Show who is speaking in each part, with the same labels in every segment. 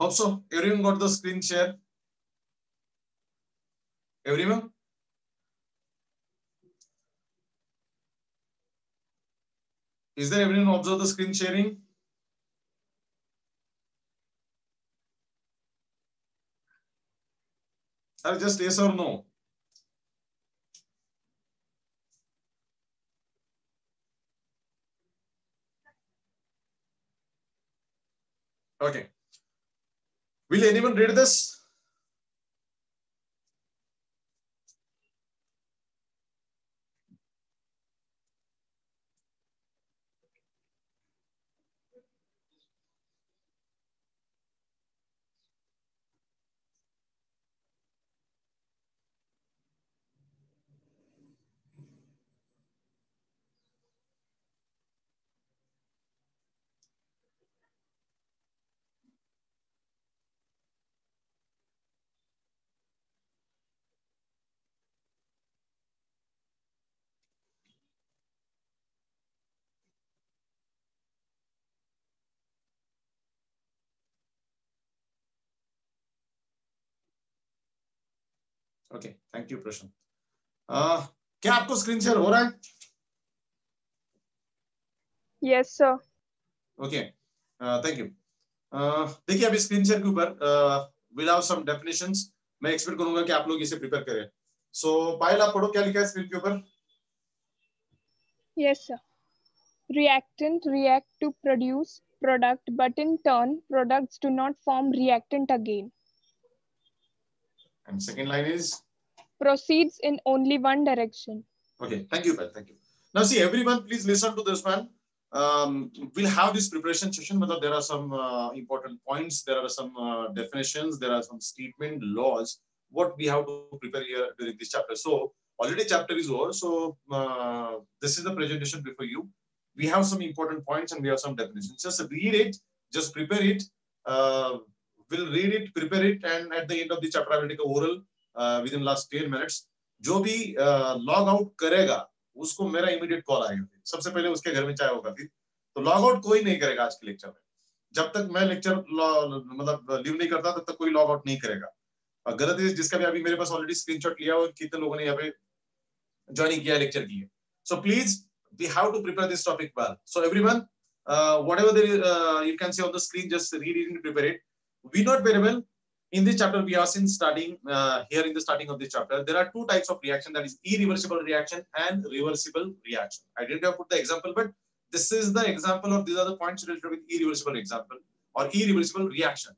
Speaker 1: Hope so. Everyone got the screen share? Everyone? Is there everyone observe the screen sharing? Or just yes or no? Okay. Will anyone read this? Okay, thank you, Prashant. क्या आपको screen share हो रहा है?
Speaker 2: Yes, sir.
Speaker 1: Okay, thank you. देखिए अभी screen share के ऊपर we'll have some definitions. मैं एक्सपेक्ट करूंगा कि आप लोग इसे प्रिपेयर करें. So पायल आप पढ़ो क्या लिखा है स्क्रीन के ऊपर?
Speaker 2: Yes, sir. Reactant react to produce product, but in turn, products do not form reactant again.
Speaker 1: And second line is?
Speaker 2: Proceeds in only one direction.
Speaker 1: Okay, thank you, Pal. Thank you. Now, see, everyone, please listen to this one. We'll have this preparation session, but there are some important points. There are some definitions. There are some statement laws. What we have to prepare here during this chapter. So, already chapter is over. So, this is the presentation before you. We have some important points and we have some definitions. Just read it. Just prepare it. We'll read it, prepare it, and at the end of the chapter, I will take a oral within last 10 minutes. जो भी log out करेगा उसको मेरा immediate call आएगा. सबसे पहले उसके घर में चाय होगा. फिर तो लॉग आउट कोई नहीं करेगा आज के लेक्चर में. जब तक मैं लेक्चर मतलब लीव नहीं करता तब तक कोई लॉग आउट नहीं करेगा. और गलत है जिसका भी अभी मेरे पास ऑलरेडी स्क्रीनशॉट लिया और कितने लोगों ने यहाँ पे ज्वाइनिंग किया लेक्चर की है. So please we have to prepare this topic well. So everyone whatever you can see on the screen, just read it and prepare it. We not very well. In this chapter, we are since studying here in the starting of this chapter, there are two types of reaction, that is irreversible reaction and reversible reaction. I didn't have put the example, but this is the example of these are the points related with irreversible example or irreversible reaction.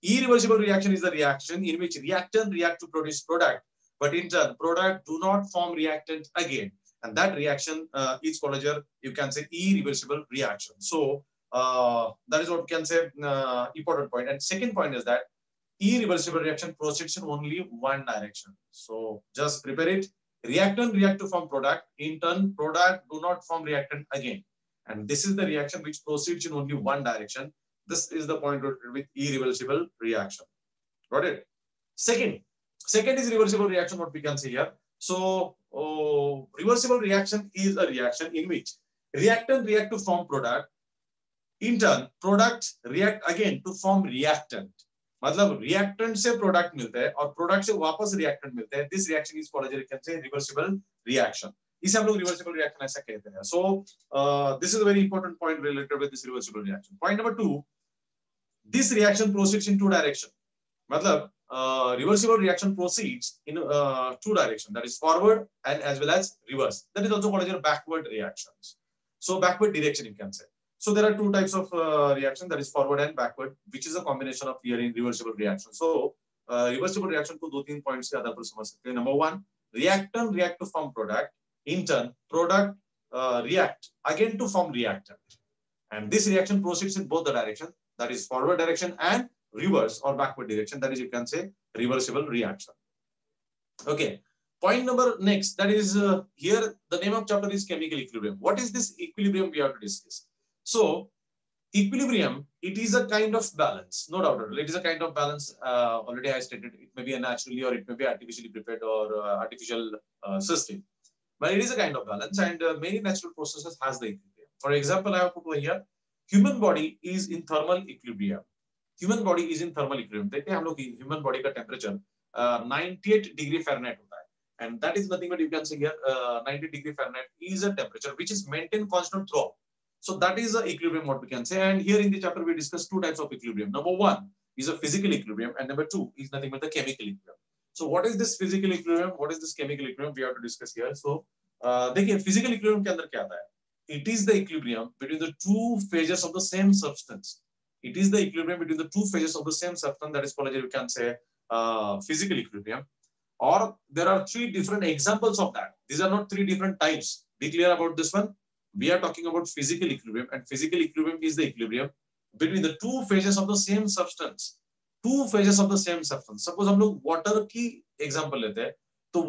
Speaker 1: Irreversible reaction is the reaction in which reactant react to produce product, but in turn product do not form reactant again. And that reaction is called as you can say irreversible reaction. So that is what you can say important point. And second point is that irreversible reaction proceeds in only one direction. So just prepare it. Reactant react to form product. In turn, product do not form reactant again. And this is the reaction which proceeds in only one direction. This is the point with irreversible reaction. Got it? Second is reversible reaction, what we can see here. So reversible reaction is a reaction in which reactant react to form product. In turn, product react again to form reactant. मतलब reactant से product मिलता है और product से वापस reactant मिलता है. This reaction is called as reversible reaction. इसे हम लोग रिवर्सिबल रिएक्शन ऐसा कहते हैं. So this is a very important point related with this reversible reaction. Point number 2, this reaction proceeds in two direction. मतलब reversible reaction proceeds in two directions, that is forward and as well as reverse. That is also called as backward reactions. So backward direction you can say. So there are two types of reaction, that is forward and backward, which is a combination of here in reversible reaction. So reversible reaction को दो तीन points के आधार पर समझ सकते हैं. Number 1, reactant react to form product. In turn, product react again to form reactant. And this reaction proceeds in both the direction, that is forward direction and reverse or backward direction, that is you can say reversible reaction. Okay, point number next, that is here the name of chapter is chemical equilibrium. What is this equilibrium we have to discuss? So equilibrium, it is a kind of balance, no doubt. It is a kind of balance, already I stated. It may be a naturally or it may be artificially prepared or artificial system, but it is a kind of balance, and many natural processes has the equilibrium. For example, I have put over here, human body is in thermal equilibrium. Human body is in thermal equilibrium. देखते हैं हम लोग human body का temperature 98 degree Fahrenheit होता है, and that is nothing but you can say here 90 degree Fahrenheit is a temperature which is maintained constant throughout. So that is the equilibrium what we can say. And here in the chapter we discuss two types of equilibrium. Number one is a physical equilibrium, and number two is nothing but the chemical equilibrium. So what is this physical equilibrium? What is this chemical equilibrium? We have to discuss here. So देखिए physical equilibrium के अंदर क्या आता है? It is the equilibrium between the two phases of the same substance. It is the equilibrium between the two phases of the same substance. That is called, you can say, physical equilibrium. Or there are three different examples of that. These are not three different types. Be clear about this one. We are talking about physical equilibrium, and physical equilibrium is the equilibrium between the two phases of the same substance. Two phases of the same substance. Suppose हम लोग water की example लेते हैं, तो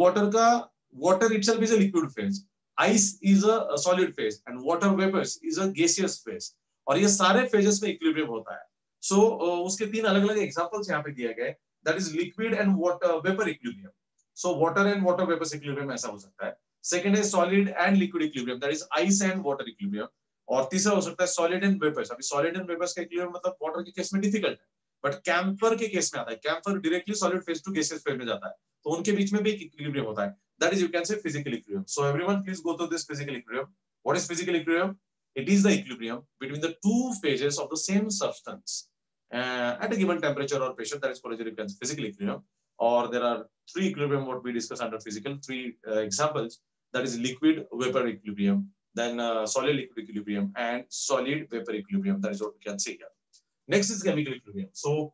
Speaker 1: water itself is a liquid phase, ice is a solid phase, and water vapors is a gaseous phase. और ये सारे phases में equilibrium होता है. So उसके तीन अलग-अलग examples यहाँ पे दिए गए. That is liquid and water vapor equilibrium. So water and water vapor equilibrium ऐसा हो सकता है. Second is solid and liquid equilibrium. That is ice and water equilibrium. और तीसरा हो सकता है solid and vapors. अभी solid and vapors का equilibrium मतलब water के केस में difficult है, but camphor के केस में आता है. Camphor directly solid phase to gaseous phase में जाता है, तो उनके बीच में भी एक equilibrium होता है. That is, you can say, physical equilibrium. So everyone please go through this physical equilibrium. What is physical equilibrium? It is the equilibrium between the two phases of the same substance at a given temperature or pressure. That is called, you can say, physical equilibrium. Or there are three equilibrium what we discuss under physical, three examples. That is liquid vapor equilibrium, then solid liquid equilibrium, and solid vapor equilibrium. That is what we can say here. Next is chemical equilibrium. So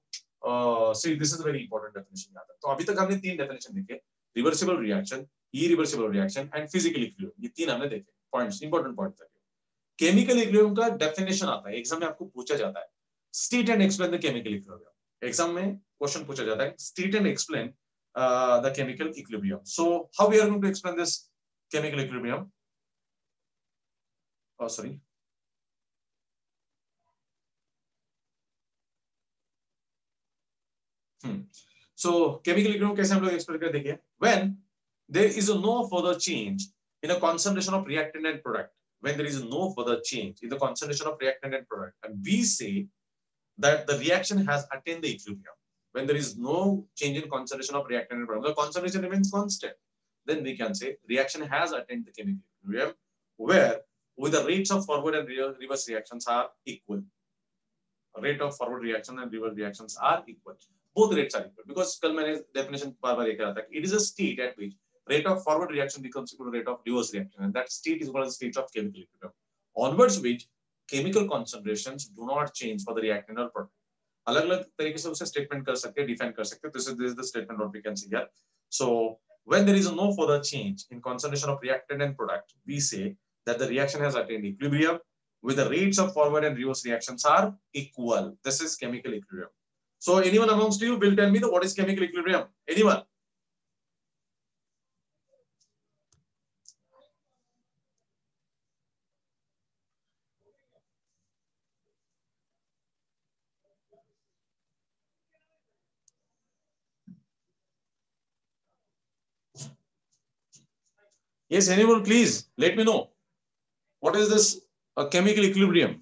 Speaker 1: see, this is a very important definition. तो अभी तक हमने तीन definition देखे: reversible reaction, irreversible reaction, and physical equilibrium. ये तीन हमने देखे. Points, important points देखे. Chemical equilibrium का definition आता है, exam में आपको पूछा जाता है. State and explain the chemical equilibrium. Exam में question पूछा जाता है. State and explain the chemical equilibrium. So how we are going to explain this chemical equilibrium? Oh, sorry. So chemical equilibrium कैसे हम लोग explain कर देखिए. When there is no further change in a concentration of reactant and product, when there is no further change in the concentration of reactant and product, and we say that the reaction has attained the equilibrium. When there is no change in concentration of reactant and product, the concentration remains constant, then we can say reaction has attained the chemical equilibrium, where with the rates of forward and reverse reactions are equal. Rate of forward reaction and reverse reactions are equal. Both rates are equal, because कल मैंने definition बार-बार ये कहा था, it is a state at which rate of forward reaction becomes equal to rate of reverse reaction, and that state is called the state of chemical equilibrium, onwards which chemical concentrations do not change for the reactant or product. अलग-अलग तरीके से उसे statement कर सकते हैं, define कर सकते हैं. This is the statement what we can see here. So when there is no further change in concentration of reactant and product, we say that the reaction has attained equilibrium, with the rates of forward and reverse reactions are equal. This is chemical equilibrium. So anyone amongst you will tell me what is chemical equilibrium? Anyone? Yes, anyone, please let me know. What is this chemical equilibrium?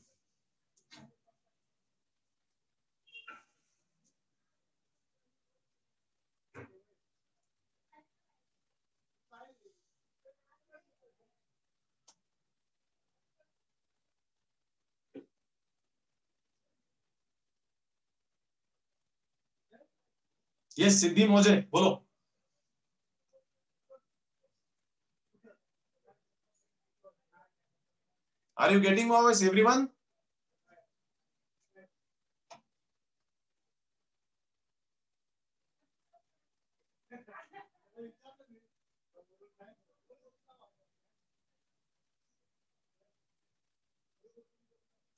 Speaker 1: Yes, Siddhi Moje, bolo. Are you getting my voice, everyone?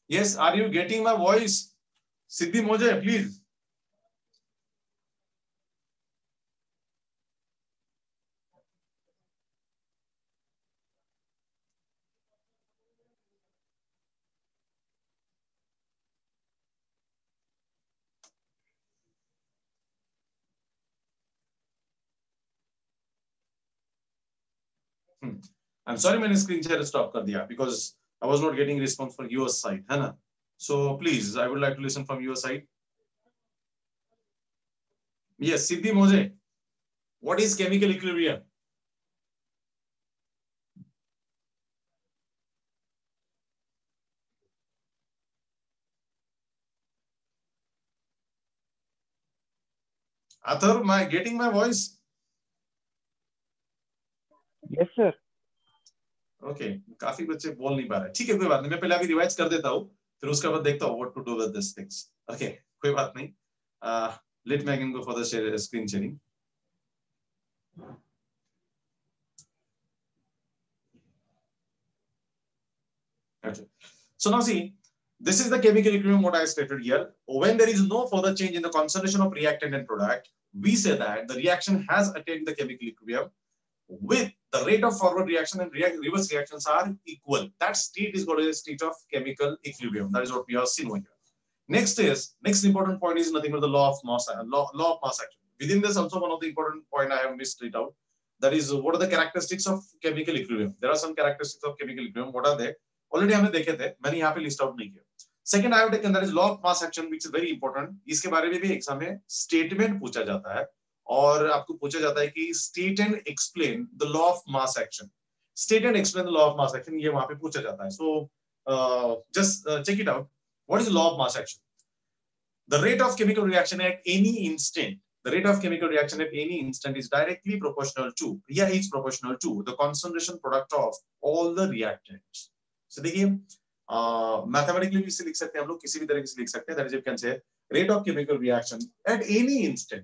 Speaker 1: Yes, are you getting my voice? Siddhi Moje, please. I'm sorry, मैंने screen share stop कर दिया because I was not getting response from your side, है ना? So please, I would like to listen from your side. Yes, Siddhi Moje, what is chemical equilibrium? Athar, getting my voice?
Speaker 3: Yes, sir.
Speaker 1: Okay काफी बच्चे बोल नहीं पा रहे, ठीक है कोई बात नहीं, मैं पहले अभी रिवाइज कर देता हूँ, फिर उसके बाद देखता हूँ what to do with this things. Okay कोई बात नहीं. Let me again go for the screen sharing. Okay. So now see, this is the chemical equilibrium what I stated here. When there is no further change in the concentration of reactant and product, we say that the reaction has attained the chemical equilibrium with the rate of forward reaction and reverse reactions are equal. That state is called a state of chemical equilibrium. That is what we have seen over here. Next important point is nothing but the law of mass action. Within this also one of the important point I have missed it out. That is what are the characteristics of chemical equilibrium. There are some characteristics of chemical equilibrium. What are they? Already हमने देखे थे, मैंने यहाँ पे list out नहीं किया. Second I have taken that is law of mass action, which is very important. इसके बारे में भी एग्जाम में स्टेटमेंट पूछा जाता है और आपको पूछा जाता है कि state and explain the law of mass action. State and explain the law of mass action, ये वहां पे पूछा जाता है. So just check it out. What is the law of mass action? The rate of chemical reaction at any instant, the rate of chemical reaction at any instant is directly proportional to, is proportional to the concentration product of all the reactants. So देखिए mathematically भी इसे लिख सकते हैं हम लोग, किसी भी तरीके से लिख सकते हैं. दैट इज यू कैन से rate of chemical reaction at any instant.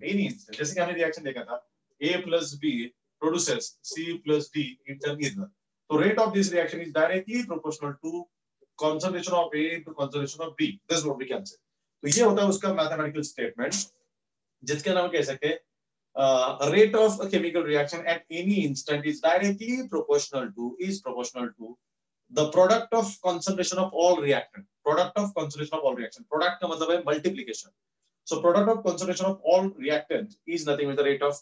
Speaker 1: जैसे कि हमने रिएक्शन देखा था A plus B produces C plus D in turn either. So rate of this reaction is directly proportional to concentration of A into concentration of B. This is what we can say. तो ये होता है उसका mathematical statement, जिसके नाम कह सकते हैं rate of a chemical reaction at any instant is directly proportional to the product of concentration of all reactant. Product of concentration of all reaction. Product का मतलब है multiplication. So product of concentration of all reactant is nothing but the rate of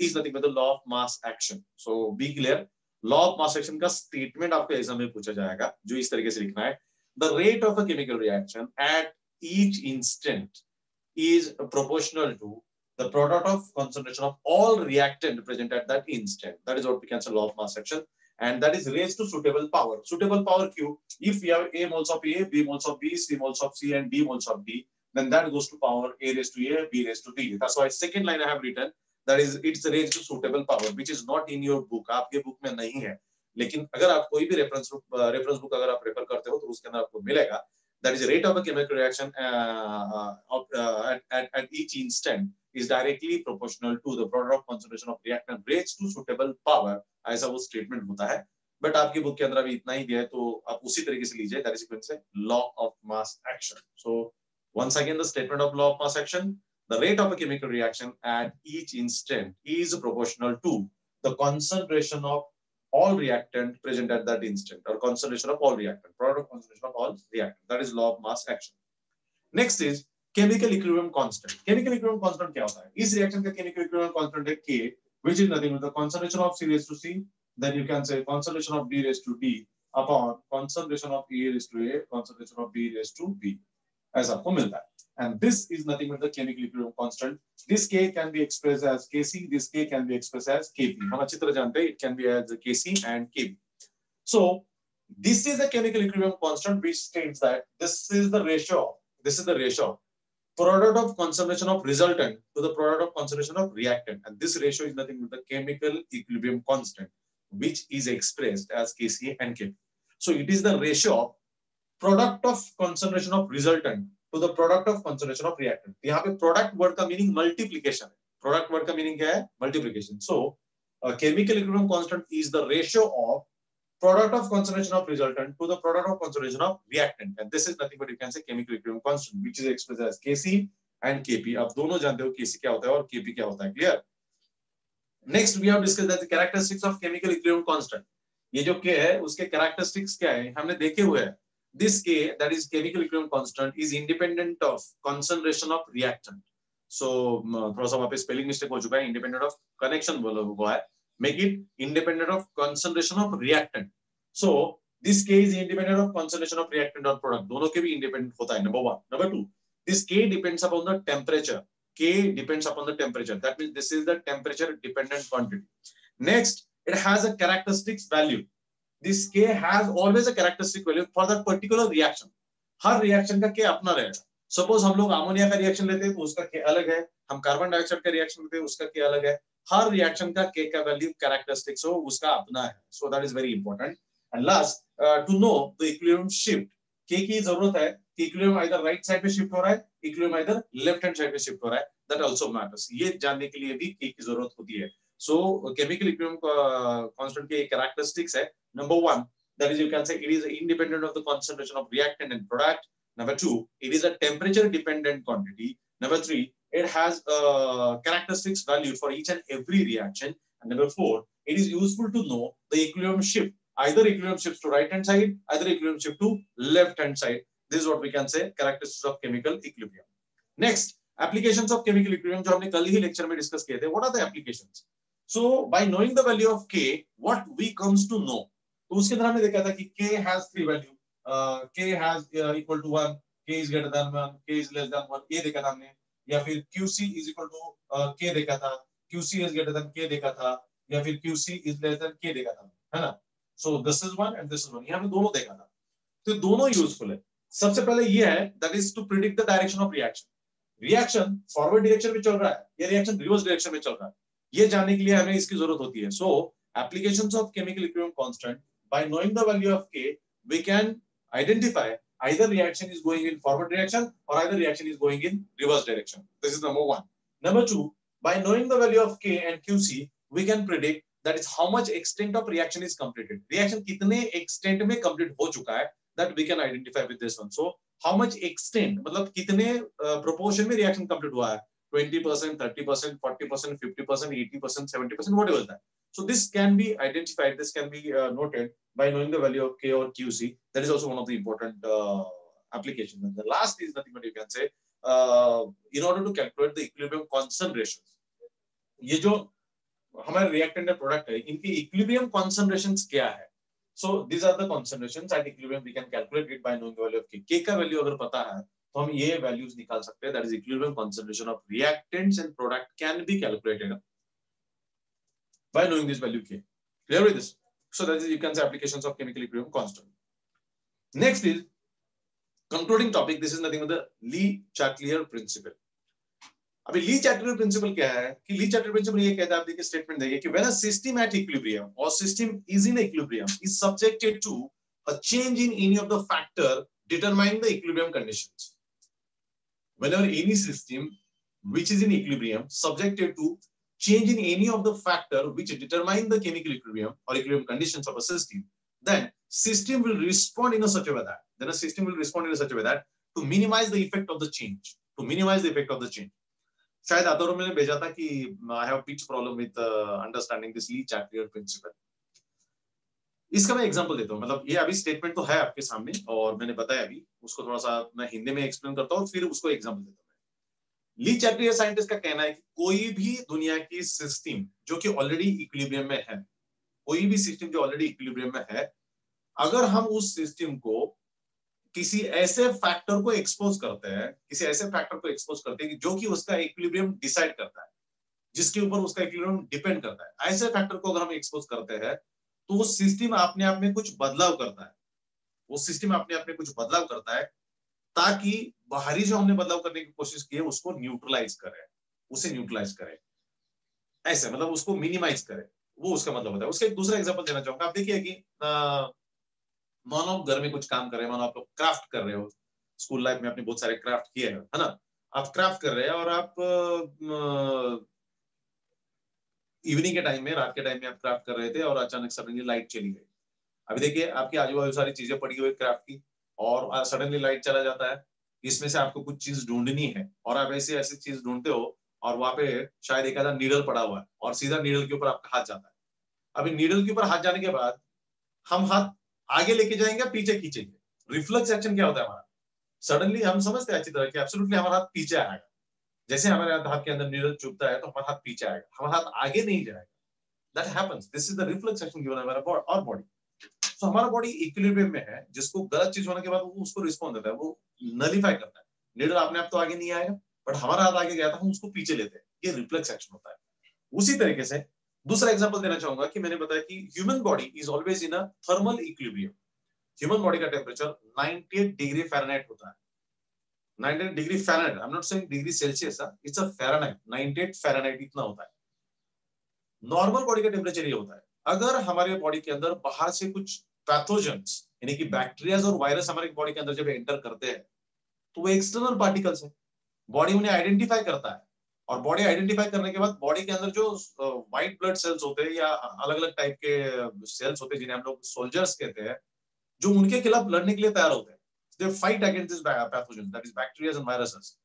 Speaker 1: is nothing but the law of mass action. So be clear. Law of mass action का statement आपको exam में पूछा जाएगा, जो इस तरीके से लिखना है. The rate of a chemical reaction at each instant is proportional to the product of concentration of all reactant present at that instant. That is what we can say law of mass action. And that is raised to suitable power. Suitable power Q, if we have A moles of A, B moles of B, C moles of C, and D moles of D, then that goes to power A raised to A, B raised to D. That's why second line I have written, that is it's raised to suitable power, which is not in your book. आपके book में नहीं है, लेकिन अगर आप कोई भी reference book अगर आप रेफर करते हो तो उसके अंदर आपको मिलेगा. That is rate of a chemical reaction at each instant is directly proportional to the product of concentration of reactant raised to suitable power. ऐसा वो स्टेटमेंट होता है, बट आपकी बुक के अंदर अभी इतना ही दिया है तो आप उसी तरीके से लीजिए. That is equal to law of mass action. So once again the statement of law of mass action, the rate of a chemical reaction at each instant is proportional to the concentration of all reactant present at that instant, or concentration of all reactant, product of concentration of all reactant. That is law of mass action. Next is chemical equilibrium constant. Chemical equilibrium constant क्या होता है? इस reaction का chemical equilibrium constant है K, which is nothing but the concentration of C raised to C, then you can say concentration of D raised to D upon concentration of A raised to A, concentration of B raised to B. ऐसा आपको मिलता है. And this is nothing but the chemical equilibrium constant. This K can be expressed as Kc, this K can be expressed as Kp. हम अच्छी तरह जानते हैं, it can be as Kc and Kp. So this is the chemical equilibrium constant, which states that this is the ratio product of concentration of resultant to the product of concentration of reactant, and this ratio is nothing but the chemical equilibrium constant, which is expressed as Kc and Kp. So it is the ratio of product of concentration of resultant to the product of concentration of reactant. यहाँ पे product word का meaning multiplication है. Product word का meaning क्या है? Multiplication. So chemical equilibrium constant is the ratio of product of concentration of resultant to the product of concentration of reactant, and this is nothing but you can say chemical equilibrium constant, which is expressed as Kc and Kp. आप दोनों जानते हो Kc क्या होता है और Kp क्या होता है. Clear? Next we have discussed that the characteristics of chemical equilibrium constant. ये जो K है उसके characteristics क्या है हमने देखे हुए हैं. This K, that is chemical equilibrium constant, is independent of concentration of reactant. So थोड़ा सा वहाँ पे spelling mistake हो चुका है. Independent of connection बोला हुआ है. Make it independent of concentration of reactant. So this K is independent of concentration of reactant or product. दोनों के भी independent होता है. Number one. Number two, this K depends upon the temperature. K depends upon the temperature. That means this is the temperature dependent quantity. Next, it has a characteristics value. This K has always a characteristic value for that particular reaction. Her reaction का K अपना रहेगा. Suppose हम लोग ammonia का reaction लेते हैं तो उसका K अलग है, हम कार्बन डाइऑक्साइड का रिएक्शन लेते हैं उसका K अलग है. हर रिएक्शन का K का वैल्यू कैरेक्टरिस्टिक्स हो उसका अपना है. So that is very important. And last, to know the equilibrium shift, K की जरूरत है कि इक्विलिब्रियम either राइट साइड पे शिफ्ट हो रहा है, equilibrium either left hand side पे शिफ्ट हो रहा है. That also matters. ये जानने के लिए भी K की जरूरत होती है. So chemical equilibrium constant के characteristics है. Number one, that is you can say it is independent of the concentration of reactant and product. Number two, it is a temperature dependent quantity. Number three, it has characteristics value for each and every reaction. And number four, it is useful to know the equilibrium shift. Either equilibrium shifts to right hand side, either equilibrium shift to left hand side. This is what we can say characteristics of chemical equilibrium. Next, applications of chemical equilibrium जो हमने कल ही lecture में discuss किए थे. What are the applications? So by knowing the value of K, what we comes to know? तो उसके अंदर हमने देखा था कि K has three value. K has equal to 1, K is greater than 1, K is less than 1. ये देखा था हमने. या फिर QC is equal to K देखा था. QC is greater than K देखा था. या फिर QC is less than K देखा था. है ना? So this is one and this is one. ये हमने दोनों देखा था. तो दोनों यूजफुल है. सबसे पहले ये है that is to predict the direction of reaction. Reaction forward direction में चल रहा है या रिएक्शन रिवर्स डायरेक्शन में चल रहा है, ये जानने के लिए हमें इसकी जरूरत होती है. So applications of chemical equilibrium constant, by knowing the value of K we can identify either reaction is going in forward direction or either reaction is going in reverse direction. This is number one. Number two, by knowing the value of K and QC we can predict that is how much extent of reaction is completed. Reaction कितने extent में complete हो चुका है, that we can identify with this one. So how much extent मतलब कितने proportion में reaction complete हुआ है, 20%, 30%, 40%, 50%, 80%, 70%, whatever that. So this can be identified, this can be noted by knowing the value of K or QC. That is also one of the important applications. And the last is nothing but you can say in order to calculate the equilibrium concentrations. ये जो हमारे reactant and product है, इनकी equilibrium concentrations क्या है? So these are the concentrations at equilibrium. We can calculate it by knowing the value of K. K का value अगर पता है तो हम ये values निकाल सकते हैं. That is equilibrium concentration of reactants and product can be calculated by knowing this value K. Clear with this? So that is you can say applications of chemical equilibrium constant. Next is concluding topic. This is nothing but the Lee-Chatelier principle. अभी Lee-Chatelier principle क्या है कि Lee-Chatelier principle ये कहता है, आप देखिए statement देखिए कि when a system at equilibrium or system is in equilibrium is subjected to a change in any of the factor determining the equilibrium conditions. Whenever any system which is in equilibrium subjected to change in any of the factor which determine the chemical equilibrium or equilibrium conditions of a system, then system will respond in a such a way that to minimize the effect of the change. शायद आदर मैंने भेजा था कि I have pitch problem with understanding this Lee-Chatelier principle. इसका मैं example देता हूँ. मतलब ये अभी स्टेटमेंट तो है आपके सामने और मैंने बताया अभी, उसको थोड़ा सा मैं हिंदी में एक्सप्लेन करता हूँ फिर उसको एग्जांपल देता हूँ. Lee-Chatelier साइंटिस्ट का कहना है कि कोई भी दुनिया की सिस्टम जो कि ऑलरेडी इक्विलिब्रियम में है, कोई भी सिस्टम जो ऑलरेडी इक्विलिब्रियम में है, अगर हम उस सिस्टम को किसी ऐसे फैक्टर को एक्सपोज करते हैं कि जो कि उसका इक्विलिब्रियम डिसाइड करता है, जिसके ऊपर उसका इक्विलिब्रियम डिपेंड करता है, ऐसे फैक्टर को अगर हम एक्सपोज करते हैं तो वो सिस्टम अपने आप में कुछ बदलाव करता है, ताकि बाहरी जो हमने बदलाव करने की कोशिश की है उसको न्यूट्रलाइज करे, ऐसे मतलब उसको मिनिमाइज करे, वो उसका मतलब होता है. उसका एक दूसरा एग्जांपल देना चाहूंगा. आप देखिए कि मानो आप घर में कुछ काम कर रहे हैं, मानो आप लोग क्राफ्ट कर रहे हो, स्कूल लाइफ में आपने बहुत सारे क्राफ्ट किए हैं, है ना. आप क्राफ्ट कर रहे हैं और आप इवनिंग के टाइम में, रात के टाइम में आप क्राफ्ट कर रहे थे और अचानक सडनली लाइट चली गई. अभी देखिए आपके आजू बाजू सारी चीजें पड़ी हुई क्राफ्ट की और सडनली लाइट चला जाता है. इसमें से आपको कुछ चीज ढूंढनी है और आप ऐसी चीज ढूंढते हो और वहां पे शायद एक आधा नीडल पड़ा हुआ है और सीधा नीडल के ऊपर आपका हाथ जाता है. अभी नीडल के ऊपर हाथ जाने के बाद हम हाथ आगे लेके जाएंगे, पीछे खींचेंगे. रिफ्लेक्स एक्शन क्या होता है हमारा? सडनली हम समझते हैं अच्छी तरह कि एब्सोल्युटली हमारा हाथ पीछे आएगा. जैसे हमारे हाथ के अंदर नीडल चुभता है तो हमारा हाथ पीछे आएगा, हमारा हाथ आगे नहीं जाएगा. That happens. This is the reflex action given by our body. So हमारा बॉडी इक्विलिब्रियम में है, जिसको गलत चीज होने के बाद वो उसको रिस्पॉन्ड देता है, वो नलिफाई करता है. नीडल अपने आप तो आगे नहीं आएगा, बट हमारा हाथ आगे गया था, हम उसको पीछे लेते हैं, ये रिफ्लेक्स एक्शन होता है। उसी तरीके से दूसरा एग्जांपल देना चाहूंगा कि मैंने बताया कि human body is always in a thermal equilibrium. Human body का टेम्परेचर 98 डिग्री फ़ारेनहाइट होता है। 98 degree Fahrenheit, I am not saying degree Celsius, it's a Fahrenheit, 98 Fahrenheit इतना होता है। नॉर्मल बॉडी का टेम्परेचर ये होता है। अगर हमारे बॉडी के अंदर बाहर से कुछ पैथोजेंस यानी कि बैक्टीरिया और वायरस हमारे बॉडी के अंदर जब एंटर करते हैं तो वो एक्सटर्नल पार्टिकल्स है, बॉडी उन्हें आइडेंटिफाई करता है, और बॉडी आइडेंटिफाई करने के बाद बॉडी के अंदर जो व्हाइट ब्लड सेल्स होते हैं या अलग अलग टाइप के सेल्स होते हैं जिन्हें हम लोग सोल्जर्स कहते हैं, जो उनके खिलाफ लड़ने के लिए तैयार होते हैं, they fight against this pathogen that is bacteria and viruses.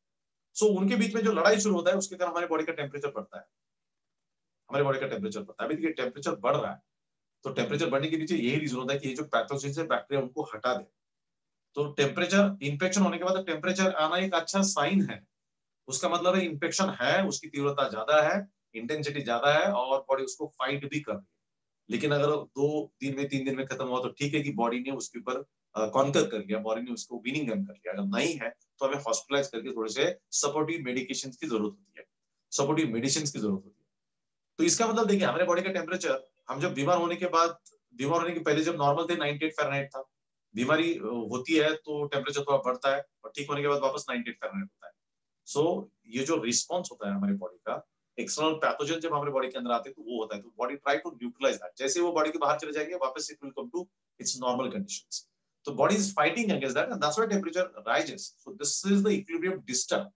Speaker 1: So उनके बीच में जो लड़ाई शुरू होता है उसके कारण हमारे बॉडी का टेम्परेचर बढ़ता है, हमारे बॉडी का टेम्परेचर बढ़ता है। अभी देखिए टेम्परेचर बढ़ रहा है, तो टेम्परेचर बढ़ने के पीछे यही रीजन होता है कि ये जो पैथोजेन है बैक्टीरिया उनको हटा दे। तो टेम्परेचर इन्फेक्शन होने के बाद टेम्परेचर आना एक अच्छा साइन है, उसका मतलब है इन्फेक्शन है, उसकी तीव्रता ज्यादा है, इंटेंसिटी ज्यादा है और बॉडी उसको फाइट भी कर रही है। लेकिन अगर 2 दिन में 3 दिन में खत्म हुआ तो ठीक है कि बॉडी ने उसके ऊपर कॉन्कर कर लिया, बॉडी ने उसको विनिंग कर लिया। अगर नहीं है तो हमें हॉस्पिटलाइज करके थोड़े से सपोर्टिव मेडिकेशन की जरूरत होती है, सपोर्टिव मेडिसिन की जरूरत होती है। तो इसका मतलब देखिए हमारे बॉडी का टेम्परेचर, हम जब बीमार होने के बाद, बीमार होने के पहले जब नॉर्मल थे 98 फ़ारेनहाइट था, बीमारी होती है तो टेम्परेचर थोड़ा बढ़ता है और ठीक होने के बाद वापस 98 फ़ारेनहाइट होता है। सो ये जो रिस्पॉन्स होता है हमारे बॉडी का, एक्सटर्नल पैथोजन जब हमारे बॉडी के अंदर आते हैं तो वो होता है, तो body try to neutralise that. जैसे वो बॉडी के बाहर चले जाएंगे वापस it will come to its normal conditions. तो body is fighting against that and that's why temperature rises. So this is the equilibrium disturb.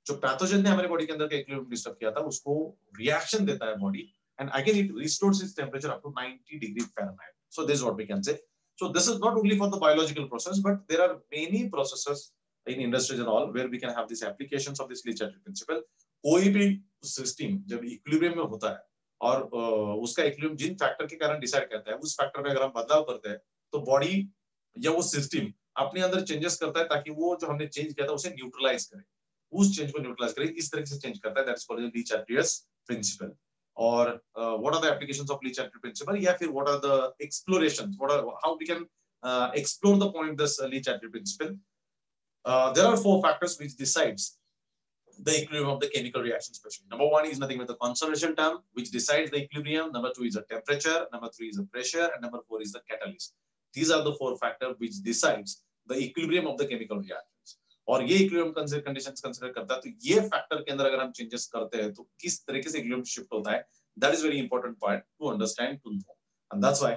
Speaker 1: जो पैथोजन ने हमारे बॉडी के अंदर का इक्विलिब्रियम डिस्टर्ब किया था उसको रिएक्शन देता है body, and again it restores its temperature up to 90 degree Fahrenheit. So this is what we can say. So this is not only for the biological process, but there are many processes in industries and all where we can have these applications of this Lee-Chatterjee principle. कोई भी system जब equilibrium में होता है और उसका equilibrium जिन factor के कारण डिसाइड करता है, उस फैक्टर में अगर हम बदलाव करते हैं तो बॉडी या वो सिस्टम अपने अंदर चेंजेस करता है ताकि वो जो हमने चेंज किया था उसे न्यूट्रलाइज करे, उस चेंज को न्यूट्रलाइज करे, इस तरह से चेंज करता है। That is called Le Chatelier's principle. और what are the applications of Lee-Chatterjee principle, या फिर what are the explorations, what are how we can explore the point this Lee-Chatterjee principle. There are 4 factors which decides the equilibrium of the chemical reaction specially. Number 1 is nothing but the concentration term which decides the equilibrium. Number 2 is the temperature. Number 3 is the pressure, and number 4 is the catalyst. These are the 4 factors which decides the equilibrium of the chemical reactions. और ये equilibrium conditions consider करता है, तो ये factor के अंदर अगर हम चेंजेस करते हैं तो किस तरीके से इक्विलिब्रियम शिफ्ट होता है, that is very important part to understand, to know. And that's why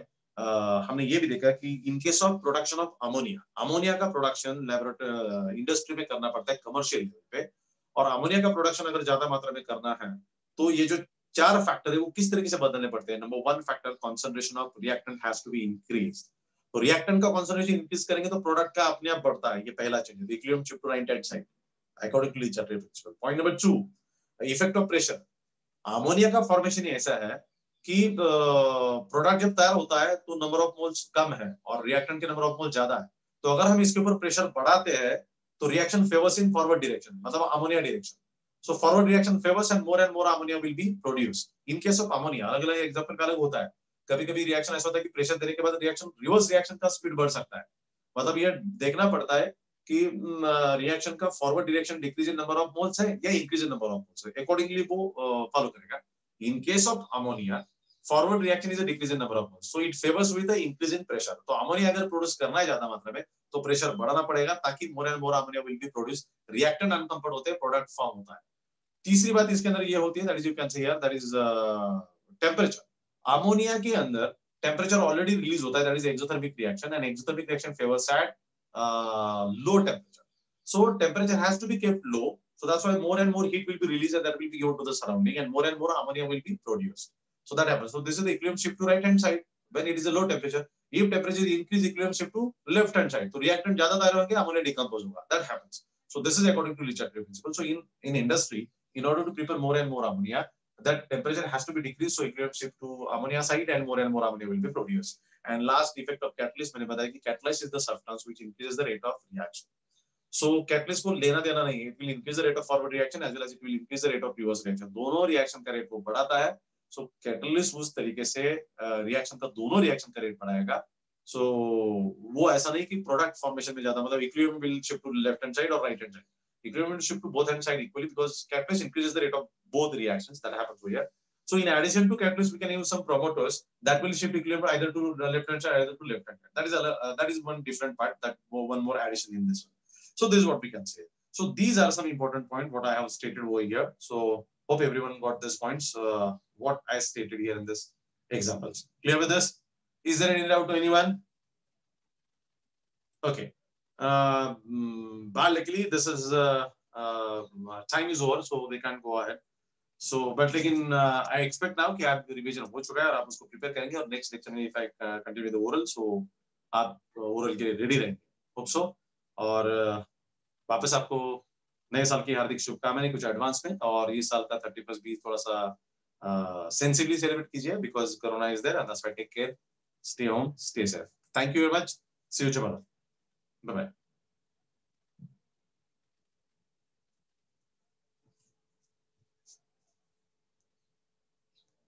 Speaker 1: हमने ये भी देखा कि in case of production of ammonia, ammonia का प्रोडक्शन लैबोरेटरी इंडस्ट्री में करना पड़ता है कमर्शियल लेवल पे, और अमोनिया का प्रोडक्शन अगर ज्यादा मात्रा में करना है तो ये जो 4 फैक्टर है वो किस तरीके से बदलने पड़ते हैं। Number 1 factor, concentration of reactant has to be increased. तो रिएक्टेंट का कंसंट्रेशन इंक्रीज करेंगे तो प्रोडक्ट का अपने आप बढ़ता है, ये पहला चेंज है, equilibrium shift to right hand side according to Le Chatelier principle. Point number 2, effect of pressure. Ammonia का फॉर्मेशन ऐसा है कि प्रोडक्ट जब तैयार होता है तो नंबर ऑफ मोल्स कम है और रिएक्टेंट के नंबर ऑफ मोल ज्यादा है, तो अगर हम इसके ऊपर प्रेशर बढ़ाते हैं तो reaction favours in forward direction, मतलब ammonia direction. So forward reaction favours and more ammonia will be produced. In case of ammonia अलग अलग एग्जांपल का अलग होता है। कभी कभी रिएक्शन ऐसा होता है कि प्रेशर देने के बाद रिएक्शन रिवर्स रिएक्शन का स्पीड बढ़ सकता है, मतलब ये देखना पड़ता है कि रिएक्शन का forward direction decrease in number of moles है या increase in number of moles है, अकॉर्डिंगली वो फॉलो करेगा। इन case of ammonia forward reaction is a decrease in number of moles, so it favours with the increase in pressure. तो ammonia अगर produce करना है ज्यादा मात्रा में तो प्रेशर बढ़ाना पड़ेगा ताकि more and more ammonia will B produce, reactant uncomfort होते हैं, प्रोडक्ट फॉर्म होता है। तीसरी बात इसके अंदर ये होती है, that is you can say here, that is temperature. Ammonia के अंदर टेम्परेचर ऑलरेडी रिलीज होता है, that is exothermic reaction, and exothermic reaction favours at low temperature, so temperature has to be kept low, so that's why more and more heat will be released and that will be given to the surrounding, and more ammonia will be produced. So that happens. So this is the equilibrium shift to right hand side when it is a low temperature. If temperature increase, equilibrium shift to left hand side, तो reactant ज्यादा तैयार होंगे, ammonia decompose होगा, that happens. So this is according to Lee-Chatterjee principle. So in industry, in order to prepare more and more ammonia, that temperature has to be decreased, so equilibrium shift to ammonia side and more ammonia will be produced. And last effect of catalyst, मैंने बताया कि catalyst is the substance which increases the rate of reaction. So catalyst को लेना देना नहीं, it will increase the rate of forward reaction as well as it will increase the rate of reverse reaction. दोनों reaction का rate को बढ़ाता है। So catalyst उस तरीके से रिएक्शन का, दोनों रिएक्शन का रेट बढ़ाएगा। So वो ऐसा नहीं कि प्रोडक्ट फॉर्मेशन में ज्यादा, मतलब equilibrium will shift to left hand side और right hand side. Equilibrium will shift to both hand side equally because catalyst increases the rate of both reactions that happens over here. So in addition to catalyst, we can use some promoters that will shift equilibrium either to the left hand side, either to left hand side. That is one different part, that one more addition in this one. So this is what we can say. So these are some important points what I have stated over here. So hope everyone got these points, what I stated here in this examples. Clear with this? Is there any doubt to anyone? Okay. But luckily this is time is over, so they can't go ahead. So but लेकिन I expect now कि आप revision हो चुका है और आप उसको prepare करेंगे और नेक्स्ट लेक्चर में if I continue with oral, so आप ओरल के लिए रेडी रहेंगे, होप सो। और वापस आपको नए साल की हार्दिक शुभकामनाएं कुछ एडवांस में, और इस साल का 31 भी थोड़ा सा सेंसिबली सेलिब्रेट कीजिए because corona is there, and that's why take care, stay home, stay safe. Thank you very much, see you tomorrow, bye bye.